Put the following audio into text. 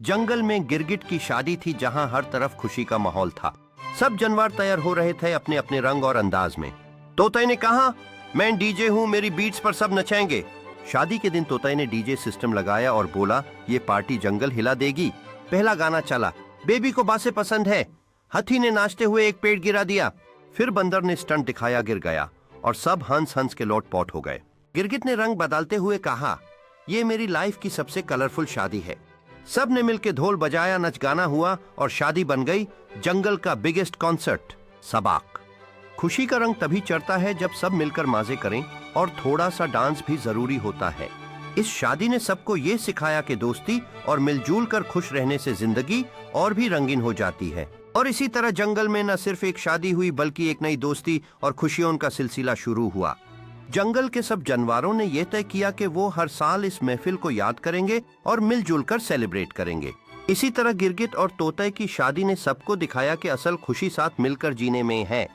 जंगल में गिरगिट की शादी थी जहां हर तरफ खुशी का माहौल था। सब जानवर तैयार हो रहे थे अपने अपने रंग और अंदाज में। तोते ने कहा, मैं डीजे हूँ, मेरी बीट्स पर सब नचाएंगे। शादी के दिन तोते ने डीजे सिस्टम लगाया और बोला, ये पार्टी जंगल हिला देगी। पहला गाना चला, बेबी को बातें पसंद है। हाथी ने नाचते हुए एक पेड़ गिरा दिया। फिर बंदर ने स्टंट दिखाया, गिर गया और सब हंस हंस के लोटपोट हो गए। गिरगिट ने रंग बदलते हुए कहा, ये मेरी लाइफ की सबसे कलरफुल शादी है। सब ने मिलकर ढोल बजाया, नच गाना हुआ और शादी बन गई जंगल का बिगेस्ट कॉन्सर्ट, सबाक। खुशी का रंग तभी चढ़ता है जब सब मिलकर मजे करें और थोड़ा सा डांस भी जरूरी होता है। इस शादी ने सबको ये सिखाया कि दोस्ती और मिलजुल कर खुश रहने से जिंदगी और भी रंगीन हो जाती है। और इसी तरह जंगल में न सिर्फ एक शादी हुई बल्कि एक नई दोस्ती और खुशियों का सिलसिला शुरू हुआ। जंगल के सब जानवरों ने यह तय किया कि वो हर साल इस महफिल को याद करेंगे और मिलजुल कर सेलिब्रेट करेंगे। इसी तरह गिरगिट और तोते की शादी ने सबको दिखाया कि असल खुशी साथ मिलकर जीने में है।